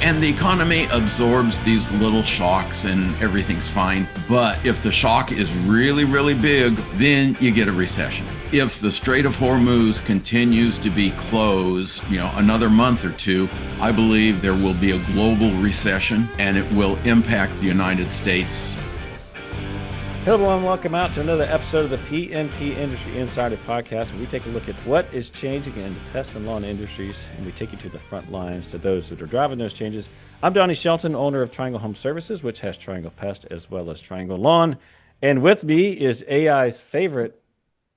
And the economy absorbs these little shocks and everything's fine. But if the shock is really, really big, then you get a recession. If the Strait of Hormuz continues to be closed, another month or two, I believe there will be a global recession and it will impact the United States. Hello, everyone. Welcome out to another episode of the PMP Industry Insider Podcast, where we take a look at what is changing in the pest and lawn industries, and we take you to the front lines, to those that are driving those changes. I'm Donnie Shelton, owner of Triangle Home Services, which has Triangle Pest as well as Triangle Lawn. And with me is AI's favorite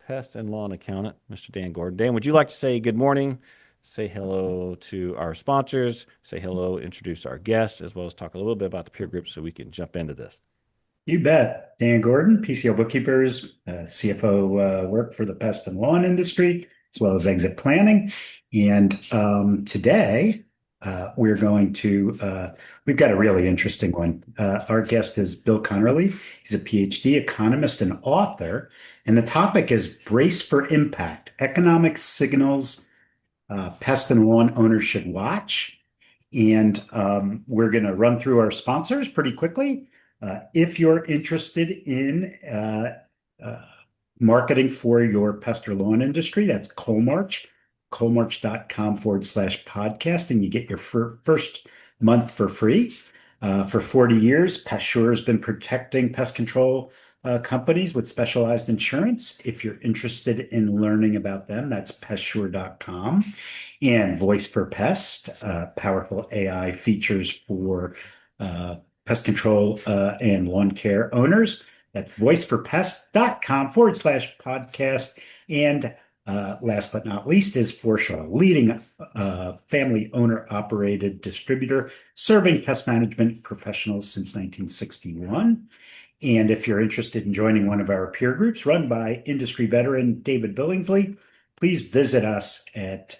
pest and lawn accountant, Mr. Dan Gordon. Dan, would you like to say good morning, say hello to our sponsors, say hello, introduce our guests, as well as talk a little bit about the peer group so we can jump into this? You bet. Dan Gordon, PCL Bookkeepers, CFO work for the pest and lawn industry, as well as exit planning. And today we're going to, we've got a really interesting one. Our guest is Bill Conerly. He's a Ph.D. economist and author. And the topic is Brace for Impact, Economic Signals Pest and Lawn Owners Should Watch. And we're going to run through our sponsors pretty quickly. If you're interested in marketing for your pest or lawn industry, that's Coalmarch, coalmarch.com/podcast, and you get your first month for free. For 40 years, PestSure has been protecting pest control companies with specialized insurance. If you're interested in learning about them, that's pestsure.com. And Voice for Pest, powerful AI features for pest control and lawn care owners. That's voiceforpest.com/podcast. And last but not least is Forshaw, leading family owner-operated distributor serving pest management professionals since 1961. And if you're interested in joining one of our peer groups run by industry veteran David Billingsley, please visit us at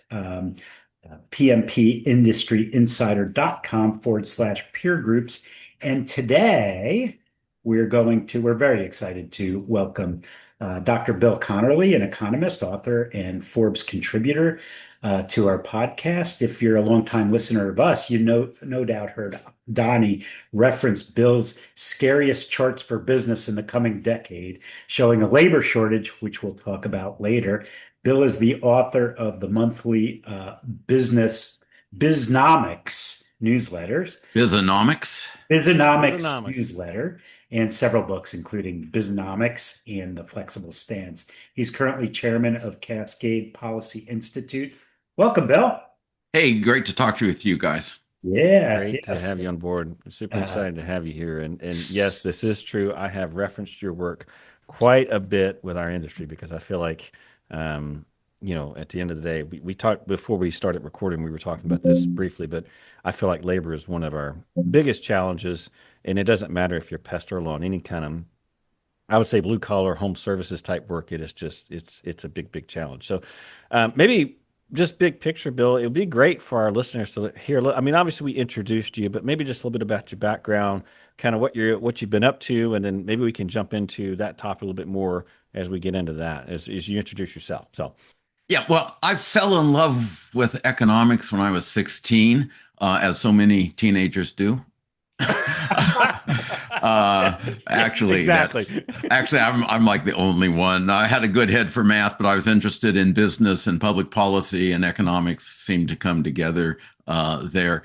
pmpindustryinsider.com/peer groups. And today we're very excited to welcome Dr. Bill Conerly, an economist, author, and Forbes contributor to our podcast. If you're a longtime listener of us, you no doubt heard Donnie reference Bill's scariest charts for business in the coming decade, showing a labor shortage, which we'll talk about later. Bill is the author of the monthly Biznomics newsletters. Bizonomics newsletter, and several books, including Biznomics and The Flexible Stance. He's currently chairman of Cascade Policy Institute. Welcome, Bill. Hey, great to talk with you guys. Yeah. Great to have you on board. I'm super excited to have you here. And yes, this is true. I have referenced your work quite a bit with our industry because I feel like at the end of the day, we talked before we started recording, we were talking about this briefly, but I feel like labor is one of our biggest challenges, and it doesn't matter if you're pest or lawn, any kind of, I would say blue collar home services type work, it is just, it's a big, big challenge. So maybe just big picture, Bill, it would be great for our listeners to hear, I mean, obviously we introduced you, but maybe just a little bit about your background, kind of what you've been up to, and then maybe we can jump into that topic a little bit more as we get into that, as you introduce yourself. So. Yeah, well, I fell in love with economics when I was 16, as so many teenagers do. Actually, exactly. I'm like the only one. I had a good head for math, but I was interested in business and public policy, and economics seemed to come together there.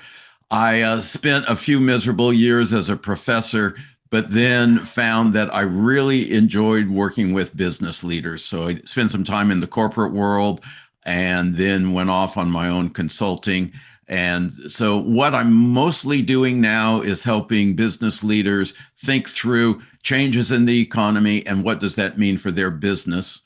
I spent a few miserable years as a professor, but then found that I really enjoyed working with business leaders. So I spent some time in the corporate world and then went off on my own consulting. And so what I'm mostly doing now is helping business leaders think through changes in the economy and what does that mean for their business.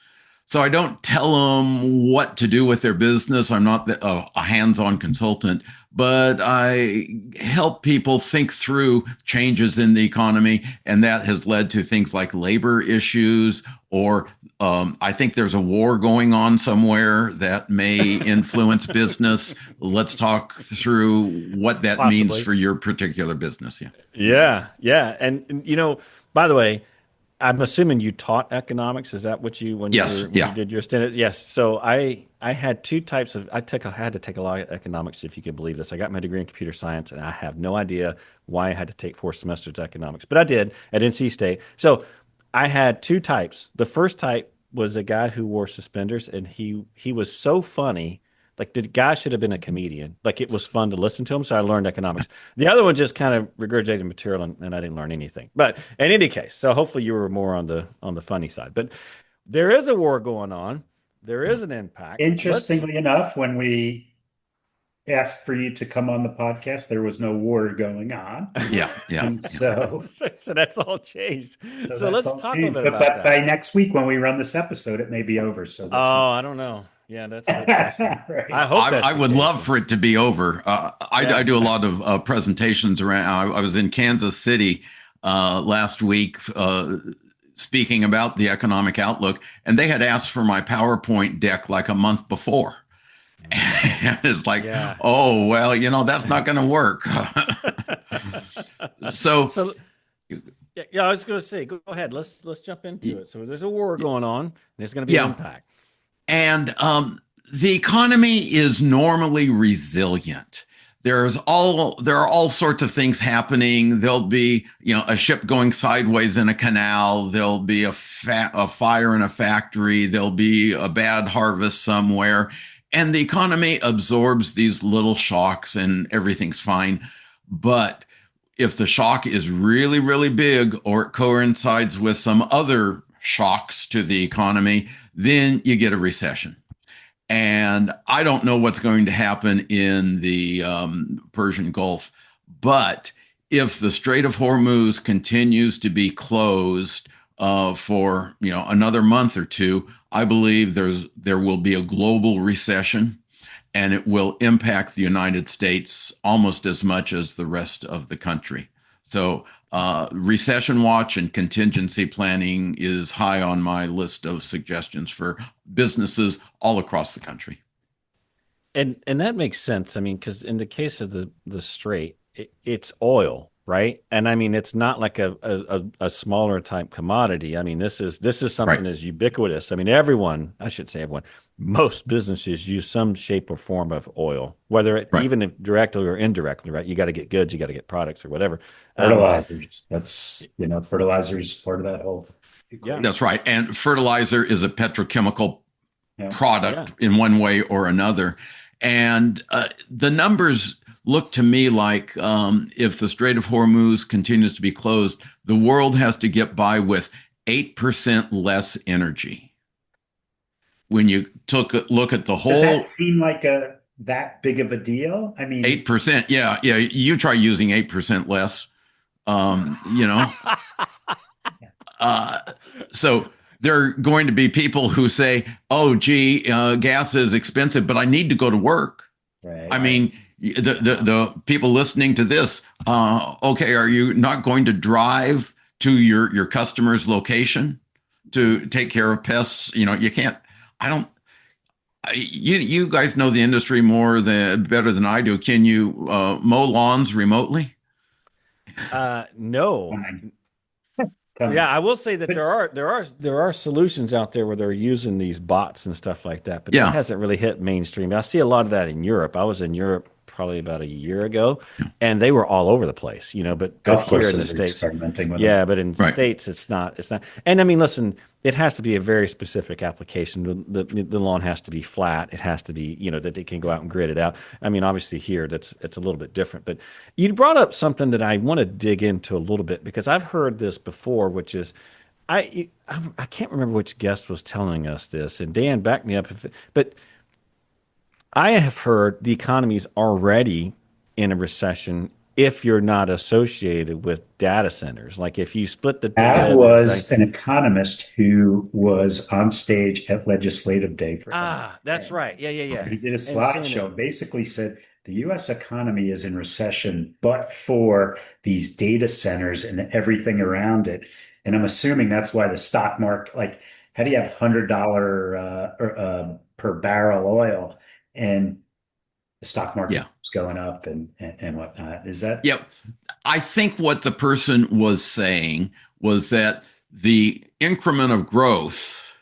So I don't tell them what to do with their business. I'm not a hands-on consultant, but I help people think through changes in the economy. And that has led to things like labor issues, or I think there's a war going on somewhere that may influence business. Let's talk through what that means for your particular business. Yeah. And by the way, I'm assuming you taught economics. Is that what you when you Yes, were when you yeah. did your stint? Yes. So I had two types of I had to take a lot of economics, if you could believe this. I got my degree in computer science, and I have no idea why I had to take 4 semesters of economics, but I did at NC State. So I had two types. The first type was a guy who wore suspenders, and he was so funny. Like the guy should have been a comedian. Like it was fun to listen to him. So I learned economics. The other one just kind of regurgitated material, and I didn't learn anything. But in any case, so hopefully you were more on the funny side. But there is a war going on. There is an impact. Interestingly enough, when we asked for you to come on the podcast, there was no war going on. Yeah, yeah. And so, So that's all changed. so So that's let's all talk a changed. little bit But about by that. next week, when we run this episode, it may be over. So this Oh, I don't know. Yeah, that's a good question. Right. I hope that's I the would case. love for it to be over. I do a lot of presentations around. I was in Kansas City last week speaking about the economic outlook, and they had asked for my PowerPoint deck like a month before. And it's like, Yeah. oh, well, that's not going to work. So, Yeah, I was going to say, go ahead. Let's jump into it. So there's a war going on, and there's going to be an impact. And the economy is normally resilient. There are all sorts of things happening. There'll be, a ship going sideways in a canal. There'll be a fire in a factory. There'll be a bad harvest somewhere. And the economy absorbs these little shocks and everything's fine. But if the shock is really, really big, or it coincides with some other shocks to the economy, then you get a recession. And I don't know what's going to happen in the Persian Gulf, but if the Strait of Hormuz continues to be closed for another month or two, I believe there will be a global recession, and it will impact the United States almost as much as the rest of the country. So recession watch and contingency planning is high on my list of suggestions for businesses all across the country. And that makes sense. I mean, because in the case of the Strait, it's oil, right? And I mean, it's not like a smaller type commodity. I mean, this is something as ubiquitous. I mean, I should say everyone, most businesses use some shape or form of oil, whether even if directly or indirectly, right? You got to get goods, you got to get products or whatever. Fertilizers. That's, fertilizers part of that whole. Yeah, that's right. And fertilizer is a petrochemical product in one way or another. And the numbers look to me like if the Strait of Hormuz continues to be closed, the world has to get by with 8% less energy. When you took a look at the whole, does that seem like that big of a deal? I mean, 8%. Yeah. You try using 8% less. So there are going to be people who say, "Oh, gee, gas is expensive, but I need to go to work." Right. I mean, the people listening to this, okay, are you not going to drive to your customer's location to take care of pests? You can't. You guys know the industry better than I do. Can you mow lawns remotely? No. Yeah, I will say that there are solutions out there where they're using these bots and stuff like that, but that hasn't really hit mainstream. I see a lot of that in Europe. I was in Europe probably about a year ago, and they were all over the place, but here in the States, experimenting with but in the States, it's not. And I mean, listen, it has to be a very specific application. The lawn has to be flat. It has to be, that they can go out and grid it out. I mean, obviously here it's a little bit different, but you brought up something that I want to dig into a little bit because I've heard this before, which is, I can't remember which guest was telling us this, and Dan, back me up, but I have heard the economy is already in a recession if you're not associated with data centers. Like if you split the data. That was an economist who was on stage at Legislative Day for that's right. Yeah. He did a slideshow, basically said the U.S. economy is in recession, but for these data centers and everything around it. And I'm assuming that's why the stock market, like, how do you have $100 per barrel oil? And the stock market is going up and whatnot. Is that? Yeah. I think what the person was saying was that the increment of growth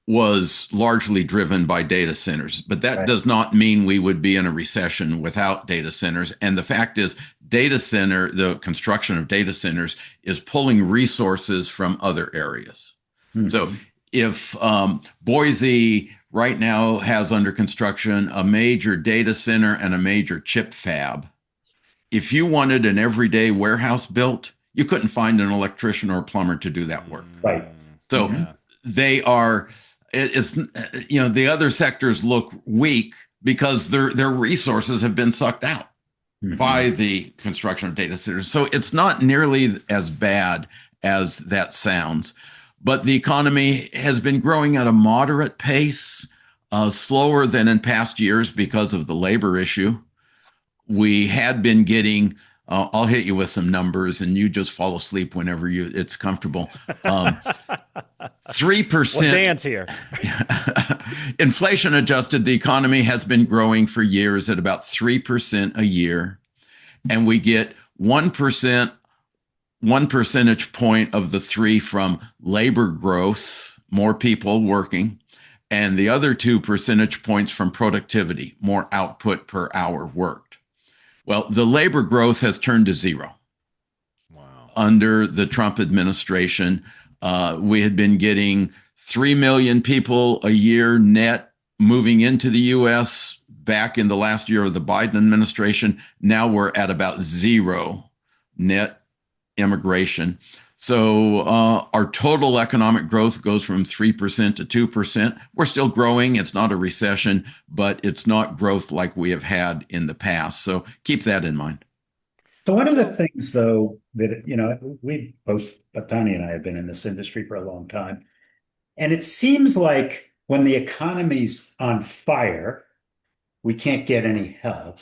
was largely driven by data centers, but that does not mean we would be in a recession without data centers. And the fact is, the construction of data centers is pulling resources from other areas. Mm-hmm. So if Boise right now has under construction a major data center and a major chip fab, if you wanted an everyday warehouse built, you couldn't find an electrician or a plumber to do that work. Right. So they are, the other sectors look weak because their resources have been sucked out by the construction of data centers. So it's not nearly as bad as that sounds. But the economy has been growing at a moderate pace, slower than in past years because of the labor issue. We had been getting, I'll hit you with some numbers and you just fall asleep whenever it's comfortable. 3%. Well, Dan's here. Inflation adjusted, the economy has been growing for years at about 3% a year. And we get 1%, 1 percentage point of the 3 from labor growth, more people working, and the other 2 percentage points from productivity, more output per hour worked. Well, the labor growth has turned to zero. Wow. Under the Trump administration. We had been getting 3 million people a year net moving into the U.S. back in the last year of the Biden administration. Now we're at about 0 net immigration. So our total economic growth goes from 3% to 2%. We're still growing. It's not a recession, but it's not growth like we have had in the past. So keep that in mind. So one of the things, though, that, we both, Donnie and I, have been in this industry for a long time. And it seems like when the economy's on fire, we can't get any help.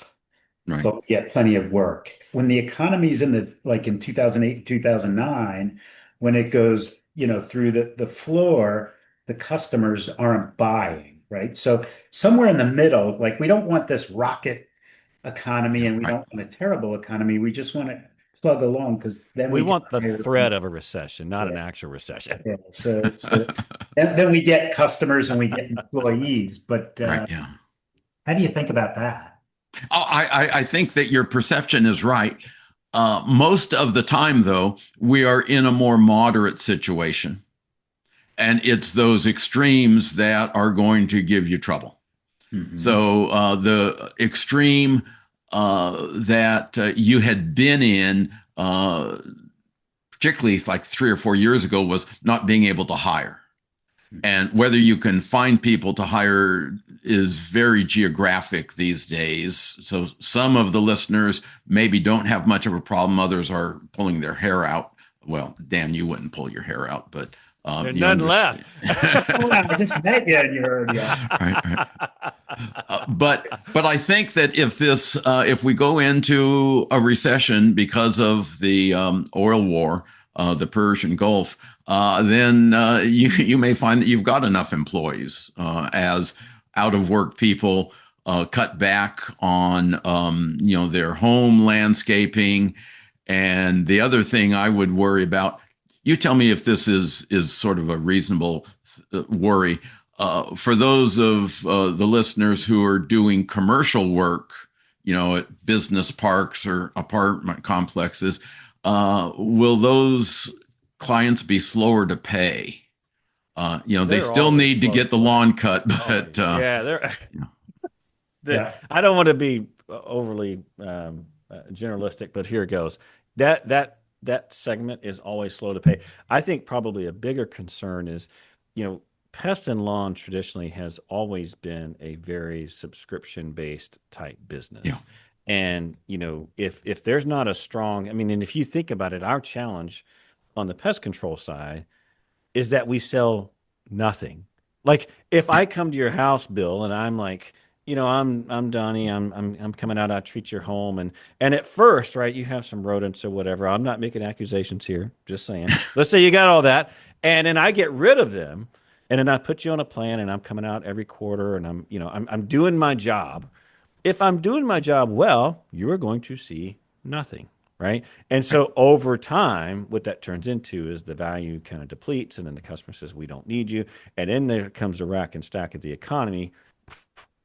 Right. But we get plenty of work. When the economy's in 2008, 2009, when it goes, through the floor, the customers aren't buying, right? So somewhere in the middle, we don't want this rocket economy and we don't want a terrible economy. We just want to plug along because then we want the threat of a recession, not an actual recession. Yeah. So then we get customers and we get employees. But how do you think about that? I think that your perception is right. Most of the time, though, we are in a more moderate situation. And it's those extremes that are going to give you trouble. Mm-hmm. So the extreme that you had been in, particularly like 3 or 4 years ago, was not being able to hire. And whether you can find people to hire is very geographic these days. So some of the listeners maybe don't have much of a problem. Others are pulling their hair out. Well, Dan, you wouldn't pull your hair out, but there's none left. I just met you and you're already out. Right. But I think that if we go into a recession because of the oil war, the Persian Gulf, then you may find that you've got enough employees as out of work people cut back on their home landscaping. And the other thing I would worry about, you tell me if this is sort of a reasonable worry for those of the listeners who are doing commercial work, at business parks or apartment complexes. Will those clients be slower to pay? They still need to get the lawn cut, but I don't want to be overly generalistic, but here it goes. That segment is always slow to pay. I think probably a bigger concern is, pest and lawn traditionally has always been a very subscription-based type business. Yeah. And, if there's not a strong, and if you think about it, our challenge on the pest control side is that we sell nothing. Like if I come to your house, Bill, and I'm like, I'm Donnie, I'm coming out, I treat your home. And at first, right, you have some rodents or whatever. I'm not making accusations here, just saying. Let's say you got all that. And then I get rid of them. And then I put you on a plan and I'm coming out every quarter and I'm doing my job. If I'm doing my job well, you are going to see nothing. right? And so over time, what that turns into is the value kind of depletes, and then the customer says, we don't need you. And then there comes the rack and stack of the economy.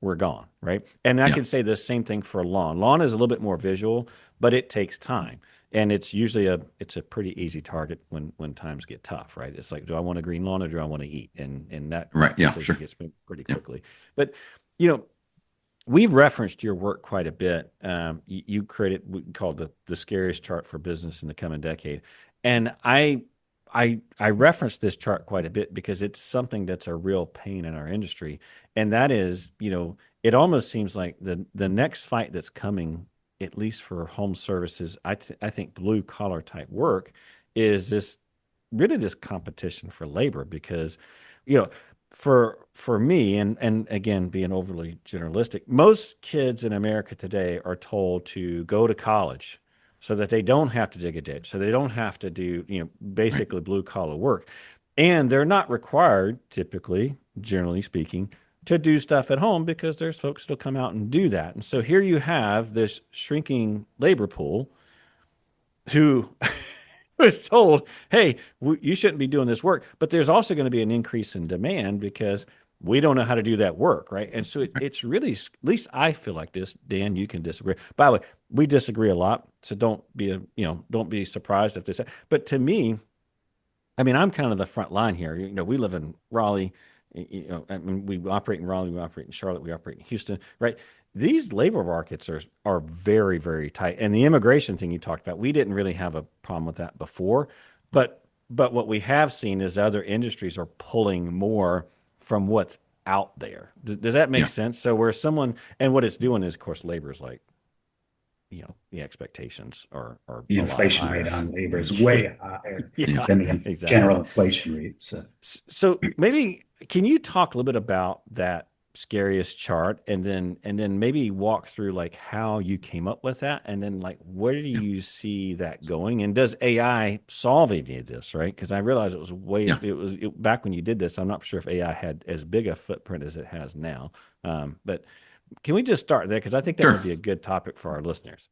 We're gone, right? And I Yeah. can say the same thing for lawn. Lawn is a little bit more visual, but it takes time. And it's usually it's a pretty easy target when times get tough, right? It's like, do I want a green lawn or do I want to eat? And that Right. Yeah. decision Sure. gets made pretty Yeah. quickly. But you know, we've referenced your work quite a bit. You created what we call the scariest chart for business in the coming decade, and I reference this chart quite a bit because it's something that's a real pain in our industry, and that is, it almost seems like the next fight that's coming, at least for home services, I think blue collar type work, is this competition for labor because, you know, for me, and again, being overly generalistic, most kids in America today are told to go to college so that they don't have to dig a ditch, so they don't have to do, Right. basically blue collar work. And they're not required, typically, generally speaking, to do stuff at home because there's folks that'll come out and do that. And so here you have this shrinking labor pool who was told, hey, you shouldn't be doing this work. But there's also going to be an increase in demand because we don't know how to do that work, right? And so it's really, at least I feel like this. Dan, you can disagree. By the way, we disagree a lot, so don't be surprised if this. But to me, I mean, I'm kind of the front line here. We live in Raleigh. I mean, we operate in Raleigh, we operate in Charlotte, we operate in Houston, right? These labor markets are very, very tight. And the immigration thing you talked about, we didn't really have a problem with that before, but what we have seen is other industries are pulling more from what's out there. Does that make Yeah. sense? So where someone, and what it's doing is, of course, labor is like, the expectations are The a lot inflation higher. rate on labor is way higher Yeah, than the exactly. general inflation rate. So So maybe can you talk a little bit about that scariest chart, and then maybe walk through like how you came up with that, and then like where do Yeah. you see that going, and does AI solve any of this, right? Because I realized Yeah. back when you did this. I'm not sure if AI had as big a footprint as it has now, but can we just start there because I think that Sure. would be a good topic for our listeners.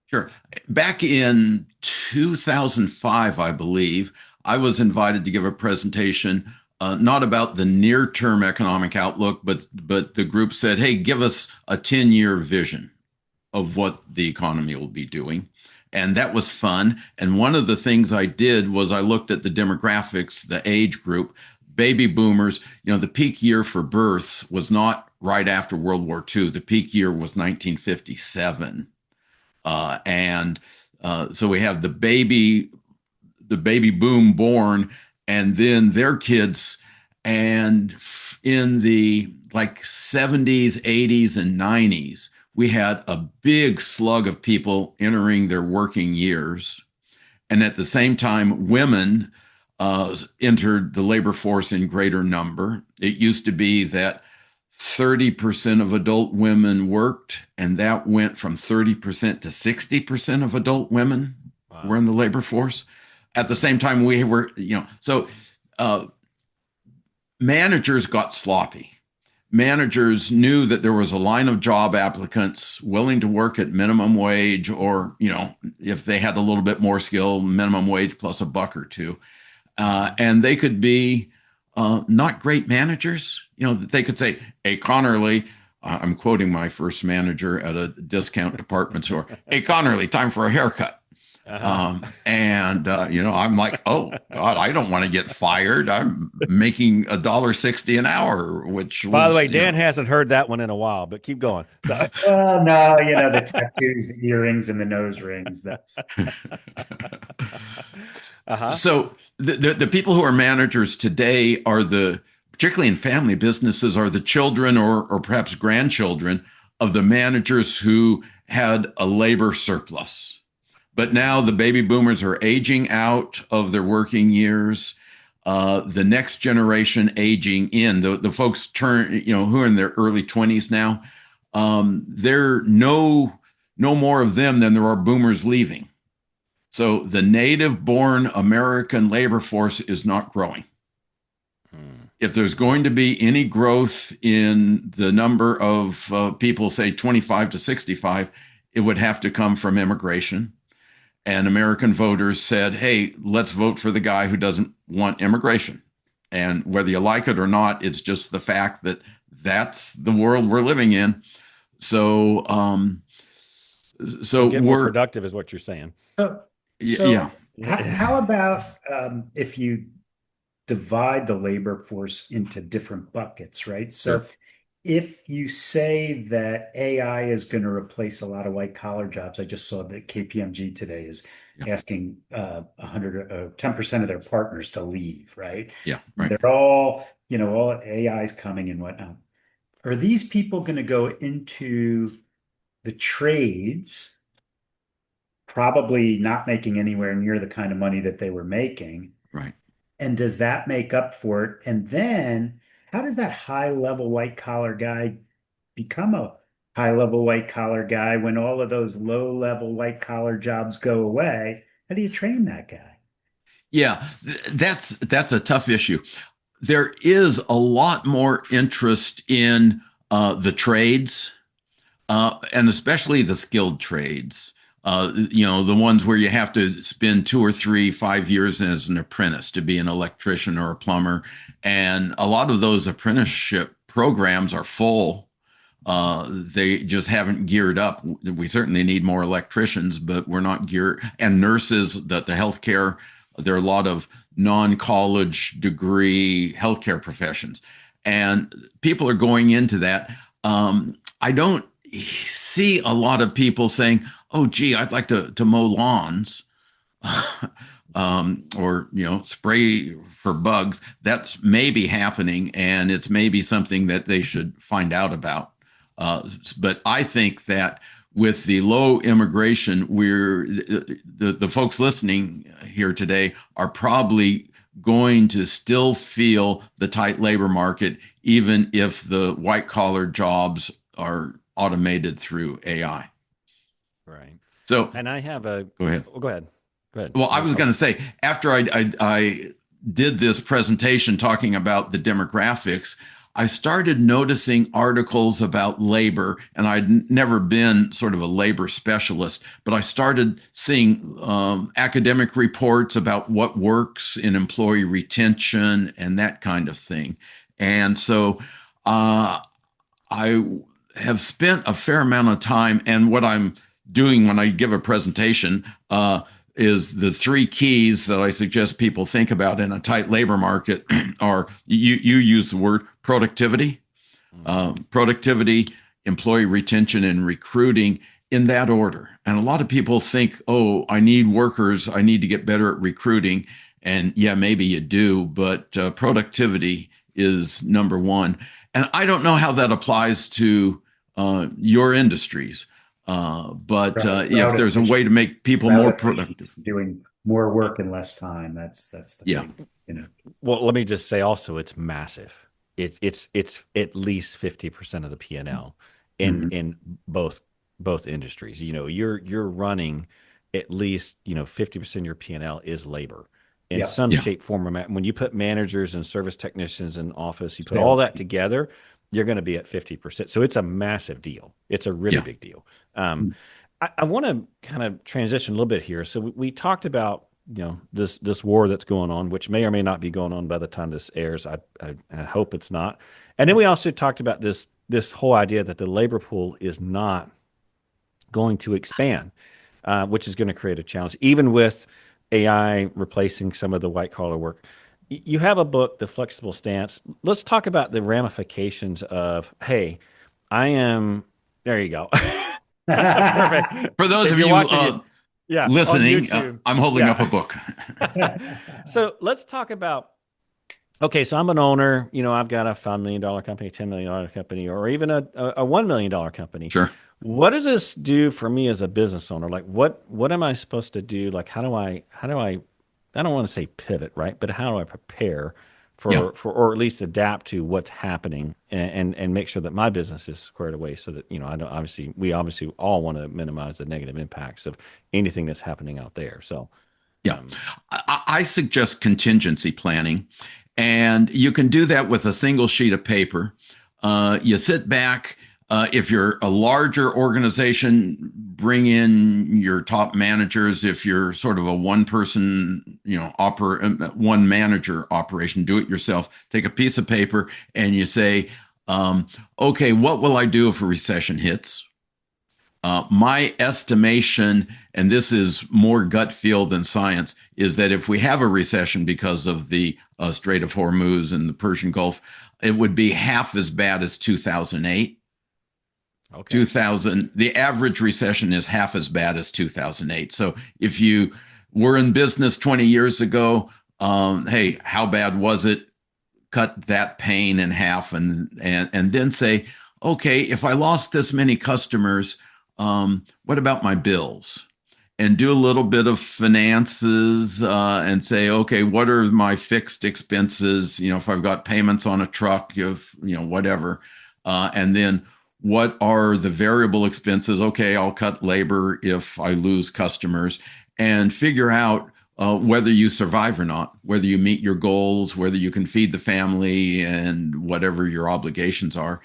Sure. Back in 2005, I believe, I was invited to give a presentation, not about the near-term economic outlook, but the group said, "Hey, give us a 10-year vision of what the economy will be doing." And that was fun. And one of the things I did was I looked at the demographics, the age group, baby boomers. The peak year for births was not right after World War II. The peak year was 1957. And so we have the baby boom born, and then their kids, and in the like 70s, 80s, and 90s, we had a big slug of people entering their working years, and at the same time, women entered the labor force in greater number. It used to be that 30% of adult women worked, and that went from 30% to 60% of adult women were in the labor force. At the same time, we were, so uh, managers got sloppy. Managers knew that there was a line of job applicants willing to work at minimum wage, or, if they had a little bit more skill, minimum wage plus a buck or two. And they could be not great managers. They could say, "Hey, Conerly," I'm quoting my first manager at a discount department store. "Hey, Conerly, time for a haircut." I'm like, "Oh God, I don't want to get fired. I'm making $1.60 an hour," which was, By the way, Dan hasn't heard that one in a while, but keep going. So. well, no, the tattoos, the earrings, and the nose rings. That's Uh-huh. So the people who are managers today are particularly in family businesses, are the children or perhaps grandchildren of the managers who had a labor surplus. But now the baby boomers are aging out of their working years. The next generation aging in, the folks who are in their early 20s now, there are no more of them than there are boomers leaving. So the native born American labor force is not growing. If there's going to be any growth in the number of people, say 25 to 65, it would have to come from immigration. and American voters said, hey, let's vote for the guy who doesn't want immigration. And whether you like it or not, it's just the fact that that's the world we're living in. So, get more productive is what you're saying. So how about if you divide the labor force into different buckets, right? So Sure. if you say that AI is going to replace a lot of white collar jobs, I just saw that KPMG today is asking 10% of their partners to leave, right? Yeah, right. They're all, all AI is coming and whatnot. Are these people going to go into the trades, probably not making anywhere near the kind of money that they were making? Right. And does that make up for it? And then how does that high level white collar guy become a high level white collar guy when all of those low level white collar jobs go away? How do you train that guy? Yeah, that's a tough issue. There is a lot more interest in the trades, and especially the skilled trades. The ones where you have to spend 2 or 3, 5 years as an apprentice to be an electrician or a plumber. And a lot of those apprenticeship programs are full. They just haven't geared up. We certainly need more electricians, but we're not geared. And nurses, the healthcare, there are a lot of non-college degree healthcare professions. And people are going into that. I don't see a lot of people saying, "Oh, gee, I'd like to mow lawns," or spray for bugs. That's maybe happening, and it's maybe something that they should find out about. But I think that with the low immigration, the folks listening here today are probably going to still feel the tight labor market, even if the white collar jobs are automated through AI. Right. So, and I have a go ahead. Go ahead. Well, I was going to say, after I did this presentation talking about the demographics, I started noticing articles about labor, and I'd never been sort of a labor specialist, but I started seeing academic reports about what works in employee retention and that kind of thing. And so I have spent a fair amount of time, and what I'm doing when I give a presentation is the 3 keys that I suggest people think about in a tight labor market are, you use the word productivity, employee retention, and recruiting, in that order. And a lot of people think, oh, I need workers, I need to get better at recruiting. And yeah, maybe you do, but productivity is number 1. And I don't know how that applies to your industries. But if there's a way to make people more productive, doing more work in less time, that's the thing, Well, let me just say also, it's massive. It's at least 50% of the P&L in both industries. You're running at least 50% of your P&L is labor in some shape, form, or when you put managers and service technicians in office, you put all that together, you're going to be at 50%. So it's a massive deal. It's a really big deal. I want to kind of transition a little bit here. So we talked about this war that's going on, which may or may not be going on by the time this airs. I hope it's not. And then we also talked about this whole idea that the labor pool is not going to expand, which is going to create a challenge, even with AI replacing some of the white collar work. You have a book, The Flexible Stance. Let's talk about the ramifications of, hey, there you go. Perfect. For those of you listening, I'm holding up a book. So let's talk about, okay, so I'm an owner, I've got a $5 million company, $10 million company, or even a $1 million company. Sure. What does this do for me as a business owner? Like, what am I supposed to do? Like, how do I don't want to say pivot, right? But how do I prepare for or at least adapt to what's happening and make sure that my business is squared away so that, we obviously all want to minimize the negative impacts of anything that's happening out there. So, I suggest contingency planning, and you can do that with a single sheet of paper. You sit back. If you're a larger organization, bring in your top managers. If you're sort of a one person, one manager operation, do it yourself. Take a piece of paper and you say, okay, what will I do if a recession hits? My estimation, and this is more gut feel than science, is that if we have a recession because of the Strait of Hormuz and the Persian Gulf, it would be half as bad as 2008. Okay. The average recession is half as bad as 2008. So if you were in business 20 years ago, hey, how bad was it? Cut that pain in half and then say, okay, if I lost this many customers, what about my bills? And do a little bit of finances and say, okay, what are my fixed expenses? If I've got payments on a truck, whatever. And then what are the variable expenses? Okay, I'll cut labor if I lose customers, and figure out whether you survive or not, whether you meet your goals, whether you can feed the family and whatever your obligations are.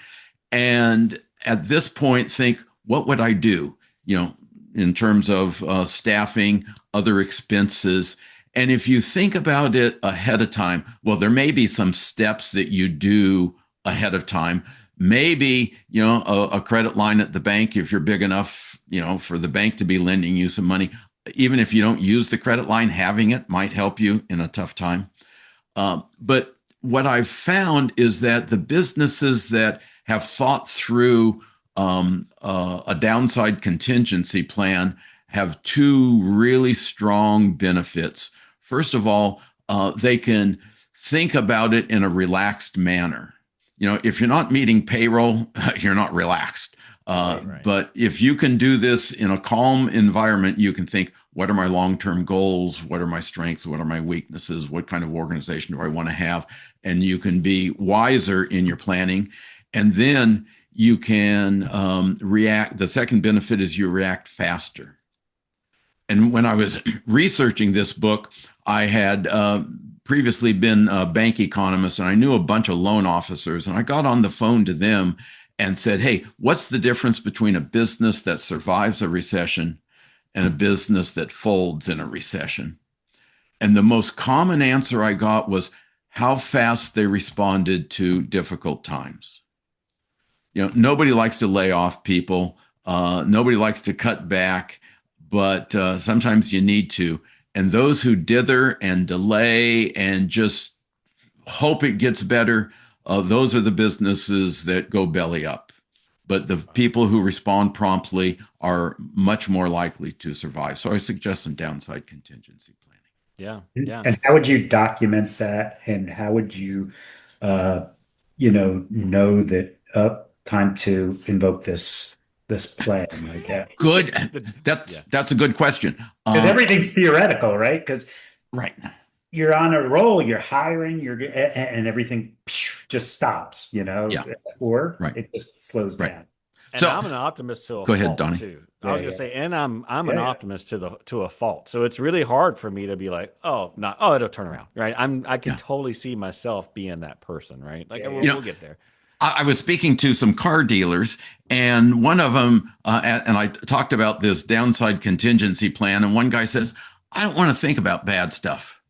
And at this point, think, what would I do? In terms of staffing, other expenses. And if you think about it ahead of time, well, there may be some steps that you do ahead of time. Maybe, a credit line at the bank, if you're big enough, for the bank to be lending you some money. Even if you don't use the credit line, having it might help you in a tough time. But what I've found is that the businesses that have thought through a downside contingency plan have two really strong benefits. First of all, they can think about it in a relaxed manner. If you're not meeting payroll, you're not relaxed. Right. But if you can do this in a calm environment, you can think, what are my long-term goals? What are my strengths? What are my weaknesses? What kind of organization do I want to have? And you can be wiser in your planning. And then you can react. The second benefit is you react faster. And when I was researching this book, I had previously been a bank economist, and I knew a bunch of loan officers. And I got on the phone to them and said, hey, what's the difference between a business that survives a recession and a business that folds in a recession? And the most common answer I got was how fast they responded to difficult times. Nobody likes to lay off people. Nobody likes to cut back, but sometimes you need to. And those who dither and delay and just hope it gets better, those are the businesses that go belly up. But the people who respond promptly are much more likely to survive. So I suggest some downside contingency planning. Yeah. And how would you document that? And how would you, know that time to invoke this plan like that? Good. That's a good question. Because everything's theoretical, right? Because right, you're on a roll, you're hiring, and everything just stops, or it just slows down. And I'm an optimist to a go ahead, fault Donnie. too. I was going to say, and I'm an optimist to a fault. So it's really hard for me to be like, it'll turn around, right? I can totally see myself being that person, right? Like we'll get there. I was speaking to some car dealers, and one of them, and I talked about this downside contingency plan, and one guy says, I don't want to think about bad stuff.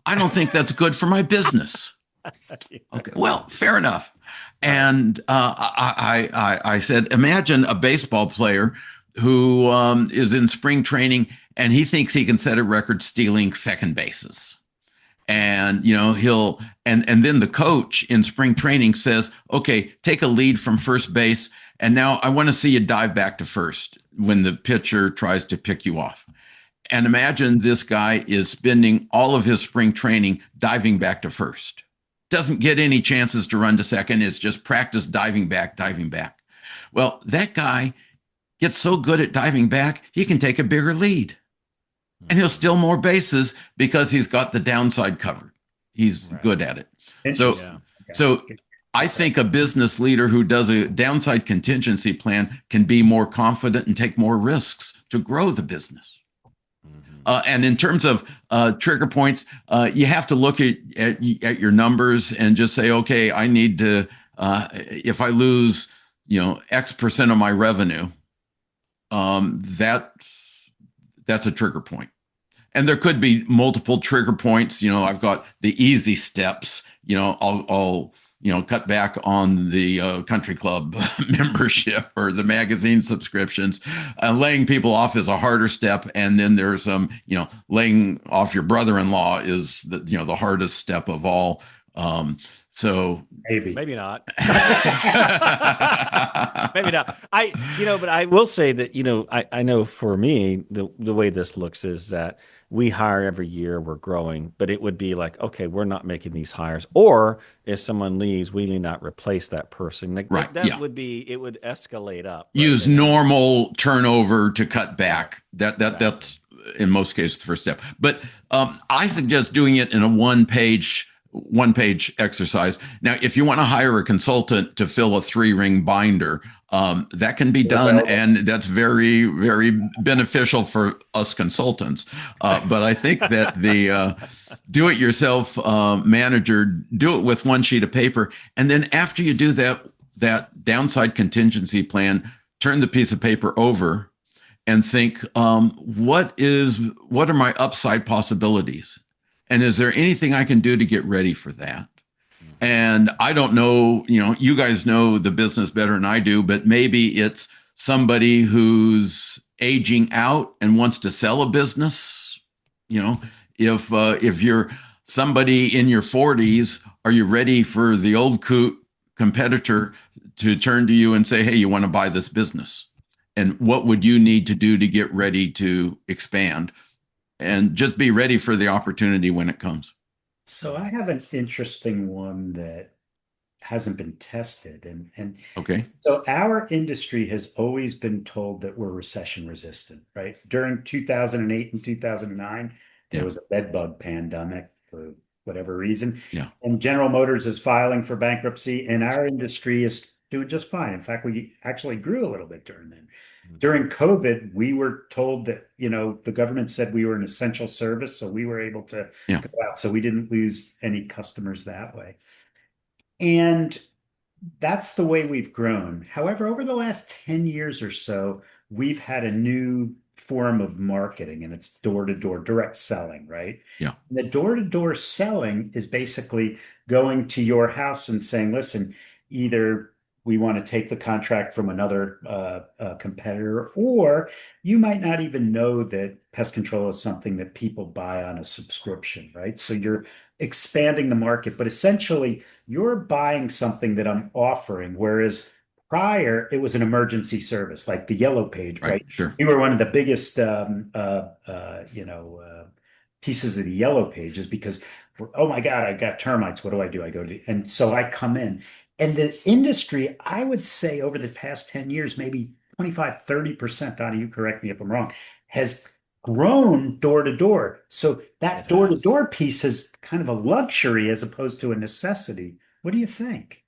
I don't think that's good for my business. Okay, well, fair enough. And I said, imagine a baseball player who is in spring training, and he thinks he can set a record stealing second bases. And, and then the coach in spring training says, okay, take a lead from first base. And now I want to see you dive back to first when the pitcher tries to pick you off. And imagine this guy is spending all of his spring training diving back to first. Doesn't get any chances to run to second. It's just practice diving back. Well, that guy gets so good at diving back, he can take a bigger lead. And he'll steal more bases because he's got the downside covered. He's good at it. So I think a business leader who does a downside contingency plan can be more confident and take more risks to grow the business. And in terms of trigger points, you have to look at your numbers and just say, okay, I need to, if I lose, X% of my revenue, that's a trigger point. And there could be multiple trigger points. I've got the easy steps. I'll cut back on the country club membership or the magazine subscriptions. Laying people off is a harder step, and then there's laying off your brother-in-law is the hardest step of all. So maybe not. Maybe not. But I will say that I know for me the way this looks is that we hire every year, we're growing, but it would be like, okay, we're not making these hires, or if someone leaves, we may not replace that person. Right. That would escalate up. Use normal turnover to cut back. That's in most cases the first step. But I suggest doing it in a one-page exercise. Now, if you want to hire a consultant to fill a 3-ring binder, that can be done, and that's very, very beneficial for us consultants. But I think that the do-it-yourself manager, do it with one sheet of paper, and then after you do that downside contingency plan, turn the piece of paper over and think, what are my upside possibilities? And is there anything I can do to get ready for that? And I don't know, you guys know the business better than I do, but maybe it's somebody who's aging out and wants to sell a business. If you're somebody in your 40s, are you ready for the old coot competitor to turn to you and say, hey, you want to buy this business? And what would you need to do to get ready to expand? And just be ready for the opportunity when it comes. So I have an interesting one that hasn't been tested. And okay. So our industry has always been told that we're recession resistant, right? During 2008 and 2009, there was a bed bug pandemic for whatever reason. Yeah. And General Motors is filing for bankruptcy, and our industry is doing just fine. In fact, we actually grew a little bit during then. During COVID, we were told that, the government said we were an essential service, so we were able to go out. So we didn't lose any customers that way. And that's the way we've grown. However, over the last 10 years or so, we've had a new form of marketing, and it's door-to-door direct selling, right? Yeah. And the door-to-door selling is basically going to your house and saying, listen, either we want to take the contract from another competitor, or you might not even know that pest control is something that people buy on a subscription, right? So you're expanding the market, but essentially you're buying something that I'm offering, whereas prior it was an emergency service, like the Yellow Page, right? Sure. We were one of the biggest, pieces of the Yellow Pages because, oh my God, I got termites. What do I do? And so I come in. And the industry, I would say over the past 10 years, maybe 25, 30%, Donnie, you correct me if I'm wrong, has grown door to door. So that door to door piece is kind of a luxury as opposed to a necessity. What do you think?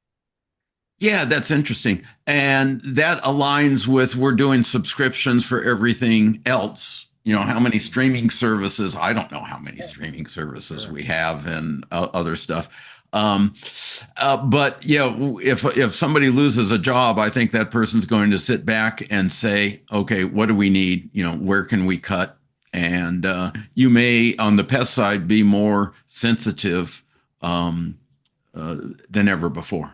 Yeah, that's interesting. And that aligns with we're doing subscriptions for everything else. How many streaming services? I don't know how many streaming services we have and other stuff. But if somebody loses a job, I think that person's going to sit back and say, okay, what do we need? Where can we cut? And you may, on the pest side, be more sensitive than ever before.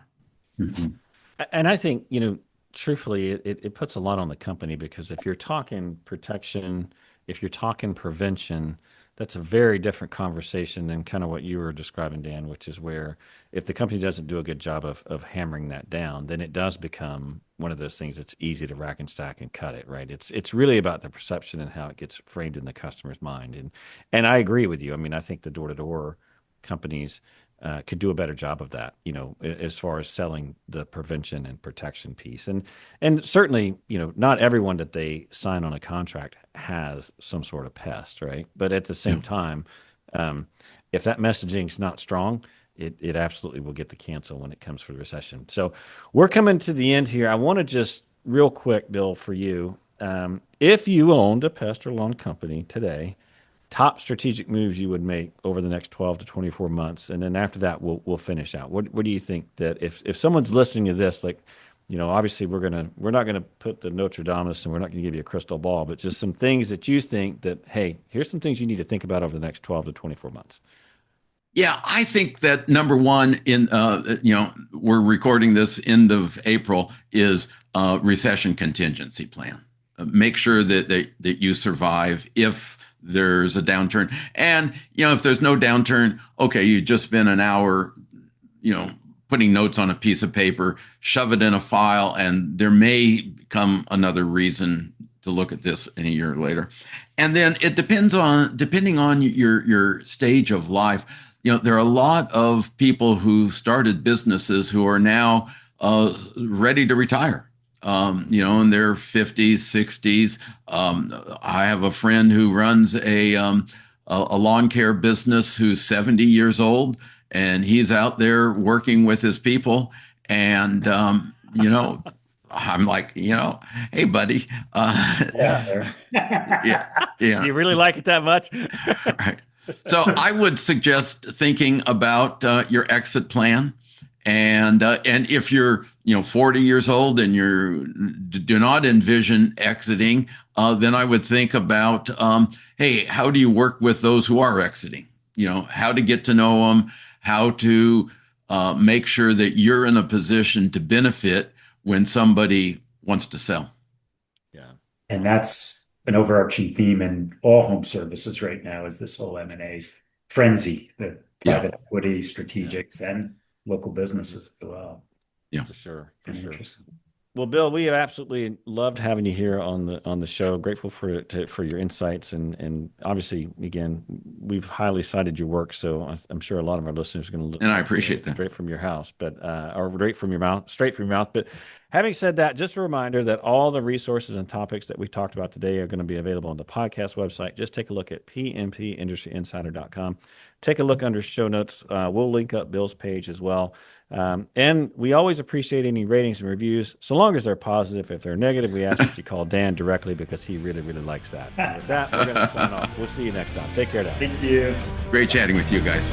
Mm-hmm. And I think, truthfully, it puts a lot on the company, because if you're talking protection, if you're talking prevention, that's a very different conversation than kind of what you were describing, Dan, which is where if the company doesn't do a good job of hammering that down, then it does become one of those things that's easy to rack and stack and cut it, right? It's really about the perception and how it gets framed in the customer's mind. And I agree with you. I mean, I think the door-to-door companies could do a better job of that, as far as selling the prevention and protection piece. And certainly, not everyone that they sign on a contract has some sort of pest, right? But at the same time, if that messaging is not strong, it absolutely will get the cancel when it comes for the recession. So we're coming to the end here. I want to just real quick, Bill, for you, if you owned a pest or lawn company today, top strategic moves you would make over the next 12 to 24 months. And then after that, we'll finish out. What do you think that if someone's listening to this, like, obviously we're not gonna put the Nostradamus, and we're not gonna give you a crystal ball, but just some things that you think that, hey, here's some things you need to think about over the next 12 to 24 months. Yeah, I think that number one we're recording this end of April is recession contingency plan. Make sure that you survive if there's a downturn. And, if there's no downturn, okay, you just spend an hour, putting notes on a piece of paper, shove it in a file, and there may come another reason to look at this in a year later. And then it depending on your stage of life. There are a lot of people who started businesses who are now ready to retire. In their 50s, 60s. I have a friend who runs a lawn care business who's 70 years old, and he's out there working with his people. And, I'm like, hey, buddy. Yeah. Do you really like it that much? Right. So I would suggest thinking about your exit plan. And if you're 40 years old and you do not envision exiting, then I would think about, hey, how do you work with those who are exiting? How to get to know them, how to make sure that you're in a position to benefit when somebody wants to sell. Yeah, and that's an overarching theme in all home services right now, is this whole M&A frenzy, the private equity, strategics, and local businesses as well. Yeah, for sure. Well, Bill, we have absolutely loved having you here on the show. Grateful for your insights, and obviously, again, we've highly cited your work, so I'm sure a lot of our listeners are going to look. And I appreciate that. Straight from your house, or straight from your mouth. But having said that, just a reminder that all the resources and topics that we talked about today are going to be available on the podcast website. Just take a look at pmpindustryinsider.com. Take a look under show notes. We'll link up Bill's page as well. And we always appreciate any ratings and reviews, so long as they're positive. If they're negative, we ask that you call Dan directly, because he really, really likes that. And with that, we're going to sign off. We'll see you next time. Take care now. Thank you. Great chatting with you guys.